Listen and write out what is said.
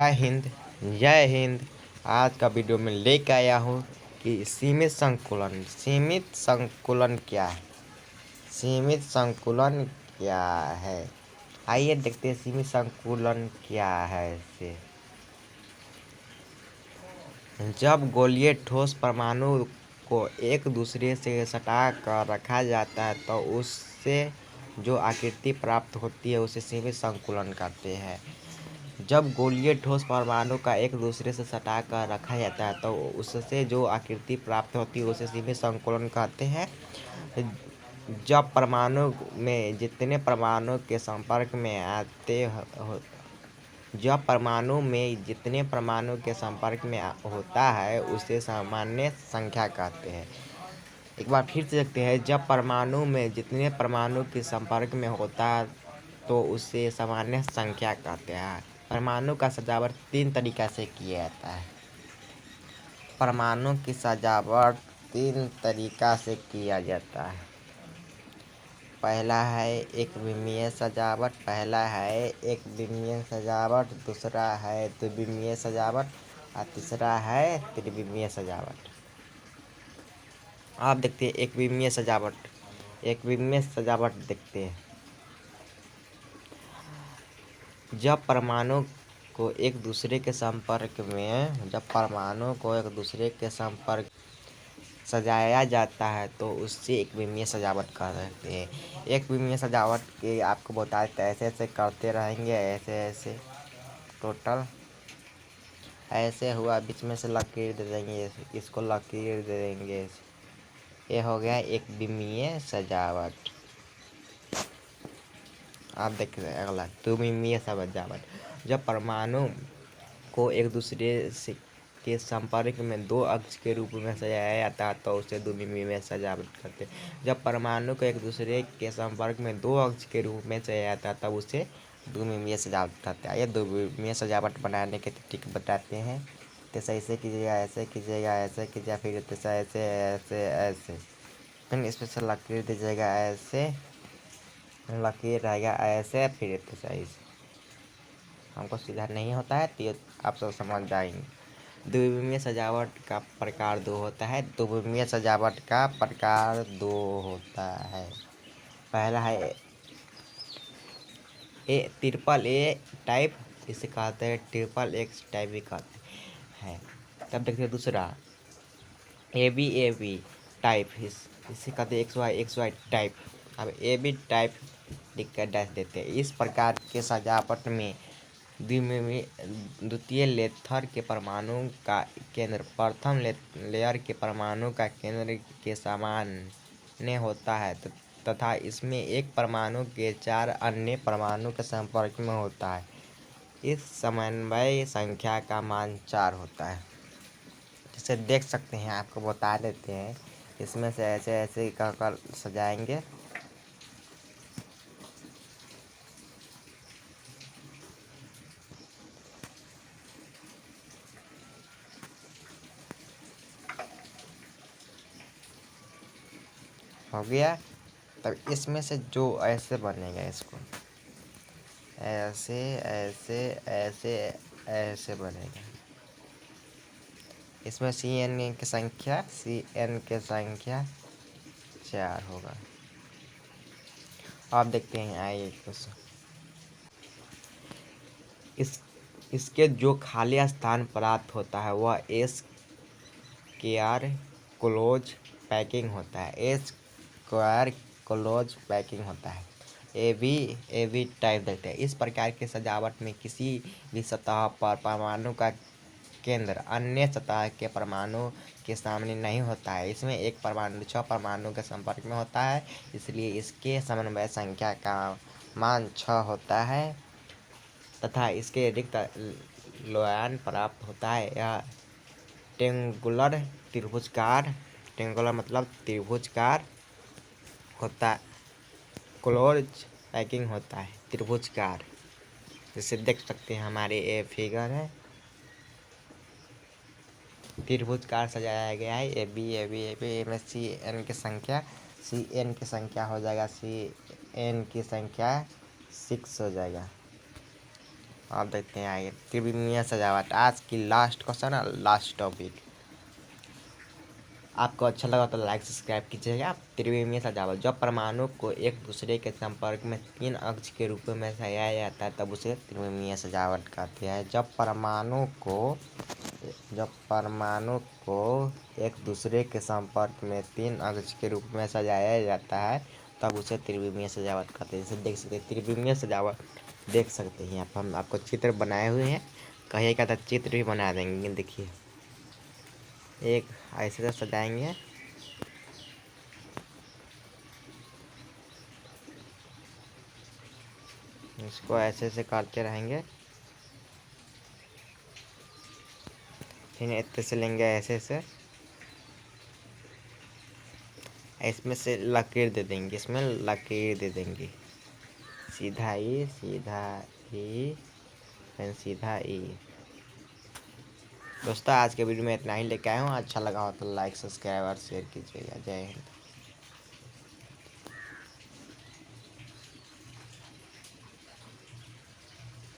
जय हिंद। आज का वीडियो में लेके आया हूँ कि सीमित संकुलन क्या है। सीमित संकुलन क्या है, आइए देखते हैं सीमित संकुलन क्या है। इसे जब गोलीय ठोस परमाणु को एक दूसरे से सटा कर रखा जाता है तो उससे जो आकृति प्राप्त होती है उसे सीमित संकुलन कहते हैं। जब गोलीय ठोस परमाणु का एक दूसरे से सटा कर रखा जाता है तो उससे जो आकृति प्राप्त होती है उसे सीमित संकुलन कहते हैं। जब परमाणु में जितने परमाणु के संपर्क में आते हो जब परमाणु में जितने परमाणु के संपर्क में होता है उसे सामान्य संख्या कहते हैं। एक बार फिर से देखते हैं, जब परमाणु में जितने परमाणु के संपर्क में होता है तो उसे सामान्य संख्या कहते हैं। परमाणु का सजावट 3 तरीका से किया जाता है। परमाणु की सजावट 3 तरीका से किया जाता है। पहला है एक विमीय सजावट, दूसरा है द्विविमीय सजावट और तीसरा है त्रिविमीय सजावट। आप देखते हैं एक विमीय सजावट देखते हैं। जब परमाणु को एक दूसरे के संपर्क सजाया जाता है तो उससे एक विमीय सजावट कर सकते हैं। एक विमीय सजावट के आपको बता देते हैं, ऐसे ऐसे करते रहेंगे, ऐसे टोटल ऐसे हुआ, बीच में से लकीर दे देंगे, इसको लकीर दे देंगे। ये हो गया एक विमीय सजावट। आप देख रहे हैं अगला द्विविमीय सजावट। जब परमाणु को एक दूसरे से के संपर्क में 2 अक्ष के रूप में सजाया जाता है तो उसे द्विविमीय सजावट करते हैं। जब परमाणु को एक दूसरे के संपर्क में 2 अक्ष के रूप में सजाया जाता है तब उसे द्विविमीय सजावट करते हैं। ये द्विविमीय सजावट बनाने के ट्रिक बताते हैं। जैसे ऐसे कीजिएगा, ऐसे कीजिएगा, ऐसे कीजिएगा, फिर जैसे ऐसे ऐसे ऐसे, फिर इसमें से लकीर दीजिएगा, ऐसे लकीर रहेगा, ऐसे फिर ऐसे। हमको सीधा नहीं होता है तो आप सब समझ जाएंगे। द्विविमीय सजावट का प्रकार 2 होता है। द्विविमीय सजावट का प्रकार 2 होता है। पहला है ट्रिपल ए टाइप, इसे कहते हैं ट्रिपल एक्स टाइप भी कहते हैं। तब देखते हैं दूसरा ए बी टाइप, इसे कहते हैं एक्स वाई टाइप। अब ए बी टाइप लिख कर डैश देते हैं। इस प्रकार के सजावट में द्वितीय लेयर के परमाणु का केंद्र प्रथम लेयर के परमाणु का केंद्र के सामान्य होता है तथा इसमें एक परमाणु के 4 अन्य परमाणु के संपर्क में होता है। इस समन्वय संख्या का मान 4 होता है। जिसे देख सकते हैं, आपको बता देते हैं। इसमें से ऐसे ऐसे कर सजाएंगे। हो गया। तब इसमें से जो ऐसे बनेगा, इसको ऐसे ऐसे ऐसे ऐसे बनेगा। इसमें सी एन की संख्या 4 होगा। आप देखते हैं, आइए कुछ इसके जो खाली स्थान प्राप्त होता है वह एस स्क्वायर क्लोज पैकिंग होता है। ए बी टाइप देखते हैं। इस प्रकार के सजावट में किसी भी सतह पर परमाणु का केंद्र अन्य सतह के परमाणु के सामने नहीं होता है। इसमें एक परमाणु 6 परमाणु के संपर्क में होता है, इसलिए इसके समन्वय संख्या का मान 6 होता है तथा इसके रिक्त लोयन प्राप्त होता है। यह टेंगुलर मतलब त्रिभुजकार होता है। क्लोज पैकिंग होता है त्रिभुजकार। जैसे देख सकते हैं, हमारे ये फिगर है, त्रिभुजकार सजाया गया है। ए बी में सी एन की संख्या हो जाएगा, 6 हो जाएगा। आप देखते हैं आगे त्रिविमीय सजावट। आज की लास्ट क्वेश्चन है, लास्ट टॉपिक। आपको अच्छा लगा तो लाइक सब्सक्राइब कीजिएगा। त्रिविमीय सजावट, जब परमाणु को एक दूसरे के संपर्क में 3 अक्ष के रूप में सजाया जाता है तब उसे त्रिविमीय सजावट कहते हैं। जब परमाणु को एक दूसरे के संपर्क में 3 अक्ष के रूप में सजाया जाता है तब उसे त्रिविमीय सजावट कहते हैं। जैसे देख सकते हैं त्रिविमीय सजावट देख सकते हैं। यहाँ पर हम आपको चित्र बनाए हुए हैं, कहिएगा तो चित्र भी बना देंगे। देखिए एक ऐसे से सजाएंगे, इसको ऐसे से करते रहेंगे, फिर इतने से लेंगे ऐसे से, इसमें से लकीर दे देंगे, इसमें लकीर दे देंगे, सीधा ई फिर सीधा ई। दोस्तों आज के वीडियो में इतना ही लेके आया हूँ। अच्छा लगा हो तो लाइक सब्सक्राइब और शेयर कीजिएगा। जय हिंद।